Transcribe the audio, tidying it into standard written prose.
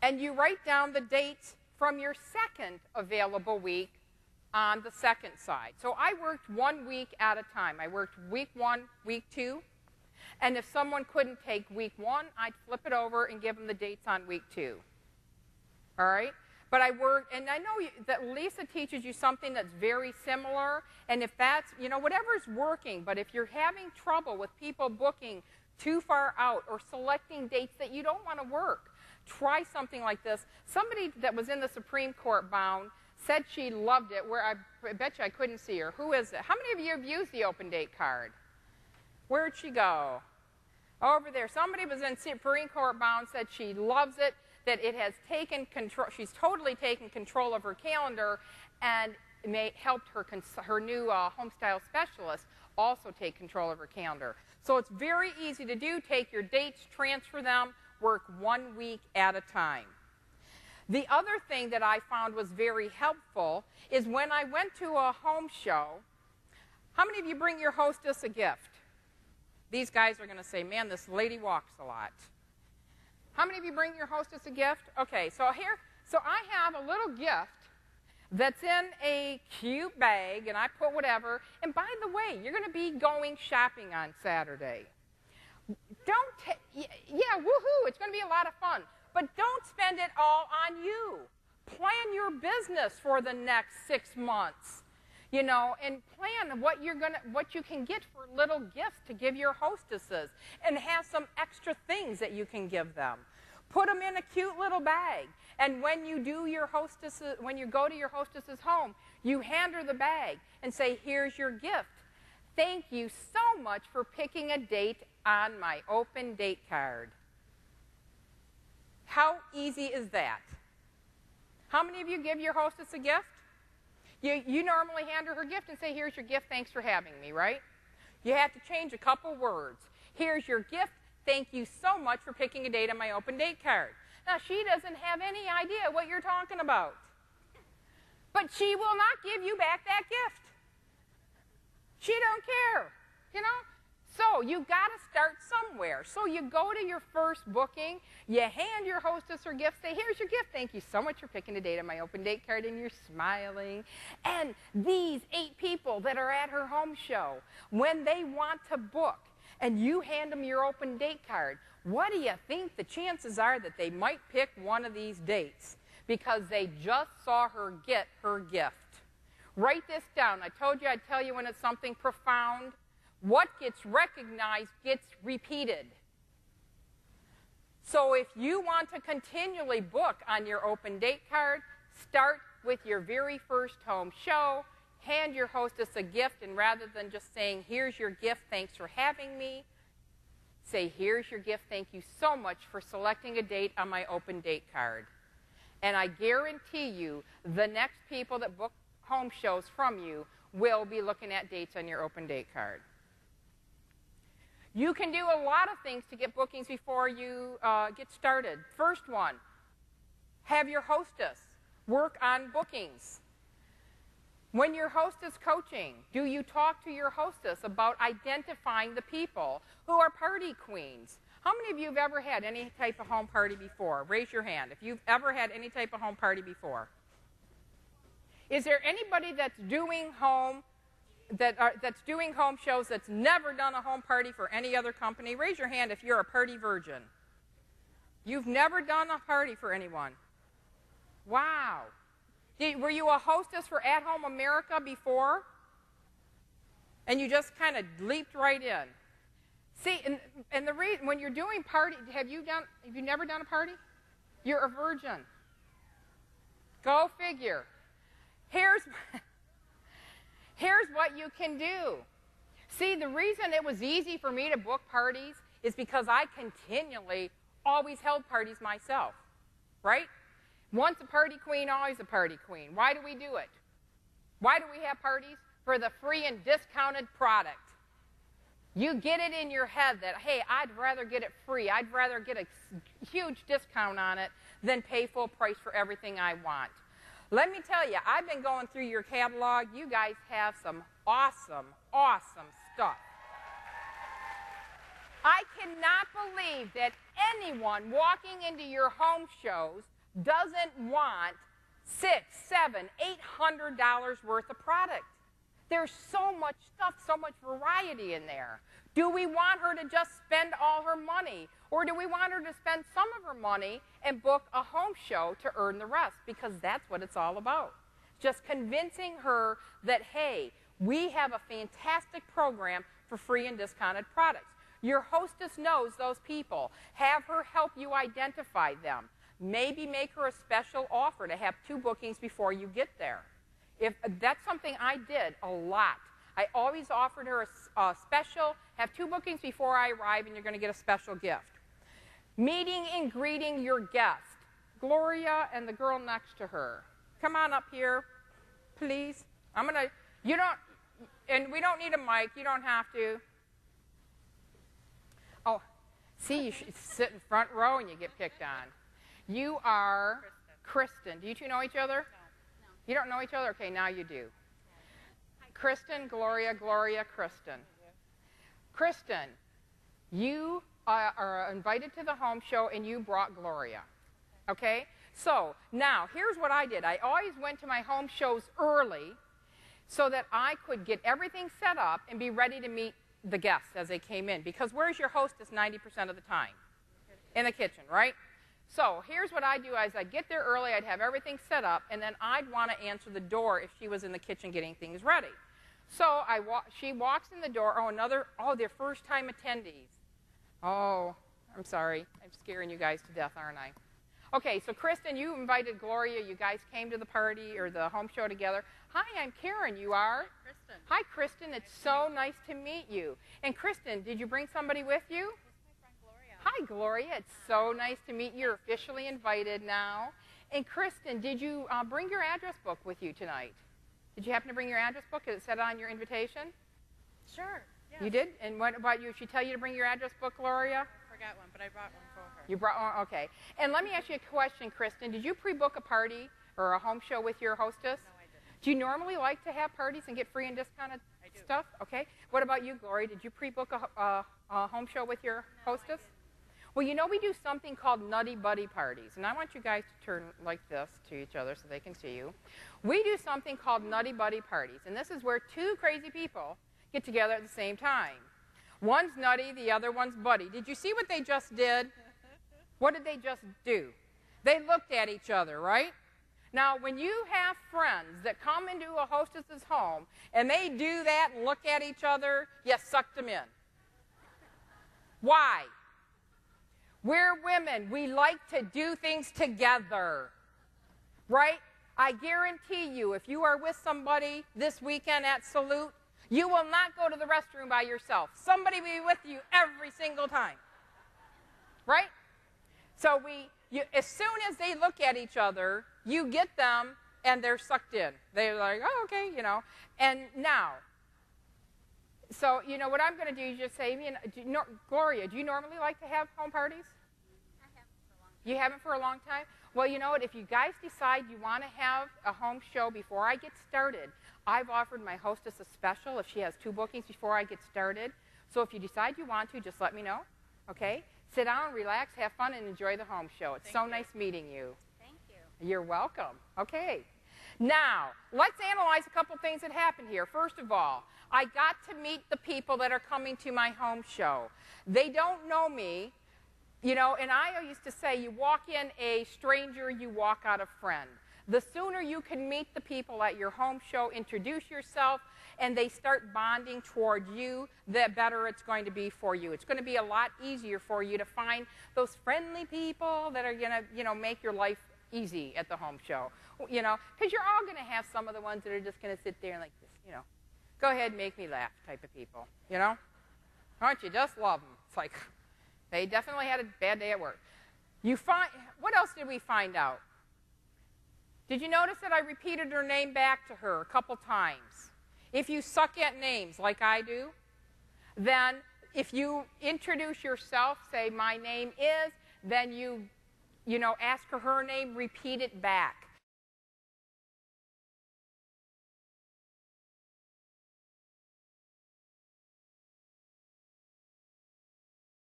and you write down the dates from your second available week on the second side. So I worked 1 week at a time. I worked week 1, week 2, and if someone couldn't take week 1, I'd flip it over and give them the dates on week 2. All right? But I worked, and I know that Lisa teaches you something that's very similar, and if that's, you know, whatever's working, but if you're having trouble with people booking too far out or selecting dates that you don't want to work, try something like this. Somebody that was in the Supreme Court bound said she loved it, where I bet you I couldn't see her. Who is it? How many of you have used the open date card? Where'd she go? Over there. Somebody was in Supreme Court bound, said she loves it, that it has taken control. She's totally taken control of her calendar, and helped her new home style specialist also take control of her calendar. So it's very easy to do. Take your dates, transfer them, work 1 week at a time. The other thing that I found was very helpful is when I went to a home show, how many of you bring your hostess a gift? These guys are going to say, man, this lady walks a lot. How many of you bring your hostess a gift? Okay, so I have a little gift that's in a cute bag, and I put whatever. And by the way, you're going to be going shopping on Saturday. Yeah, woohoo, it's going to be a lot of fun. But don't spend it all on you. Plan your business for the next 6 months, you know, and plan what you can get for little gifts to give your hostesses, and have some extra things that you can give them. Put them in a cute little bag, and when you go to your hostess's home, you hand her the bag and say, here's your gift. Thank you so much for picking a date on my open date card. How easy is that? How many of you give your hostess a gift? You normally hand her gift and say, here's your gift, thanks for having me, right? You have to change a couple words. Here's your gift, thank you so much for picking a date on my open date card. Now, she doesn't have any idea what you're talking about. But she will not give you back that gift. She don't care, you know? So you've got to start somewhere. So you go to your first booking, you hand your hostess her gift, say, here's your gift. Thank you so much for picking a date on my open date card, and you're smiling. And these 8 people that are at her home show, when they want to book, and you hand them your open date card, what do you think the chances are that they might pick one of these dates? Because they just saw her get her gift. Write this down. I told you I'd tell you when it's something profound. What gets recognized gets repeated. So if you want to continually book on your open date card, start with your very first home show, hand your hostess a gift, and rather than just saying, here's your gift, thanks for having me, say, here's your gift, thank you so much for selecting a date on my open date card. And I guarantee you, the next people that book home shows from you will be looking at dates on your open date card. You can do a lot of things to get bookings before you get started. First one, have your hostess work on bookings. When your hostess coaching, do you talk to your hostess about identifying the people who are party queens? How many of you have ever had any type of home party before? Raise your hand if you've ever had any type of home party before. Is there anybody that's doing home shows that's never done a home party for any other company? Raise your hand if you're a party virgin. You've never done a party for anyone. Wow. Were you a hostess for Athome America before? And you just kind of leaped right in. See, and the reason, when you're doing party, have you never done a party? You're a virgin. Go figure. Here's what you can do. See, the reason it was easy for me to book parties is because I continually always held parties myself, right? Once a party queen, always a party queen. Why do we do it? Why do we have parties? For the free and discounted product. You get it in your head that, hey, I'd rather get it free. I'd rather get a huge discount on it than pay full price for everything I want. Let me tell you, I've been going through your catalog. You guys have some awesome, awesome stuff. I cannot believe that anyone walking into your home shows doesn't want $600, $700, $800 worth of product? There's so much stuff, so much variety in there. Do we want her to just spend all her money? Or do we want her to spend some of her money and book a home show to earn the rest? Because that's what it's all about. Just convincing her that, hey, we have a fantastic program for free and discounted products. Your hostess knows those people. Have her help you identify them. Maybe make her a special offer to have 2 bookings before you get there. If that's something I did a lot. I always offered her a special, have 2 bookings before I arrive, and you're going to get a special gift. Meeting and greeting your guest. Gloria and the girl next to her. Come on up here, please. You don't, and we don't need a mic. You don't have to. Oh, see, you should sit in front row and you get picked on. You are Kristen. Do you two know each other? No. You don't know each other? Okay, now you do. Kristen, Gloria, Gloria, Kristen. Kristen, you are invited to the home show and you brought Gloria. Okay? So, now, here's what I did. I always went to my home shows early so that I could get everything set up and be ready to meet the guests as they came in. Because where's your hostess 90% of the time? In the kitchen, right? So here's what I do is I'd get there early, I'd have everything set up, and then I'd want to answer the door if she was in the kitchen getting things ready. So she walks in the door. They're first-time attendees. Oh, I'm sorry. I'm scaring you guys to death, aren't I? Okay, so Kristen, you invited Gloria. You guys came to the party or the home show together. Hi, I'm Karen. You are? Kristen. Hi, Kristen. It's so nice to meet you. And Kristen, did you bring somebody with you? Hi, Gloria. It's so nice to meet you. You're officially invited now. And Kristen, did you bring your address book with you tonight? Did you happen to bring your address book? Is it set on your invitation? Sure. Yes. You did? And what about you? Did she tell you to bring your address book, Gloria? I forgot one, but I brought one for her. You brought one? Okay. And let me ask you a question, Kristen. Did you pre-book a party or a home show with your hostess? No, I didn't. Do you normally like to have parties and get free and discounted stuff? Okay. What about you, Gloria? Did you pre-book a home show with your hostess? Well, you know, we do something called Nutty Buddy parties, and I want you guys to turn like this to each other so they can see you. We do something called Nutty Buddy parties, and this is where 2 crazy people get together at the same time. One's nutty, the other one's buddy. Did you see what they just did? What did they just do? They looked at each other, right? Now, when you have friends that come into a hostess's home, and they do that and look at each other, you suck them in. Why? We're women. We like to do things together, right? I guarantee you, if you are with somebody this weekend at Salute, you will not go to the restroom by yourself. Somebody will be with you every single time, right? So as soon as they look at each other, you get them, and they're sucked in. They're like, oh, okay, you know. And now, so, you know, what I'm going to do is just say, Gloria, do you normally like to have home parties? I haven't for a long time. You haven't for a long time? Well, you know what? If you guys decide you want to have a home show before I get started, I've offered my hostess a special if she has 2 bookings before I get started. So if you decide you want to, just let me know, okay? Sit down, relax, have fun, and enjoy the home show. It's so nice meeting you. Thank you. You're welcome. Okay. Now, let's analyze a couple things that happened here. First of all, I got to meet the people that are coming to my home show. They don't know me, you know, and I used to say, you walk in a stranger, you walk out a friend. The sooner you can meet the people at your home show, introduce yourself, and they start bonding toward you, the better it's going to be for you. It's going to be a lot easier for you to find those friendly people that are going to, you know, make your life easy at the home show. You know, because you're all going to have some of the ones that are just going to sit there and like this, you know, go ahead and make me laugh type of people, you know? Aren't you? Just love them. It's like, they definitely had a bad day at work. What else did we find out? Did you notice that I repeated her name back to her a couple times? If you suck at names like I do, then if you introduce yourself, say, my name is, then you know, ask her name, repeat it back.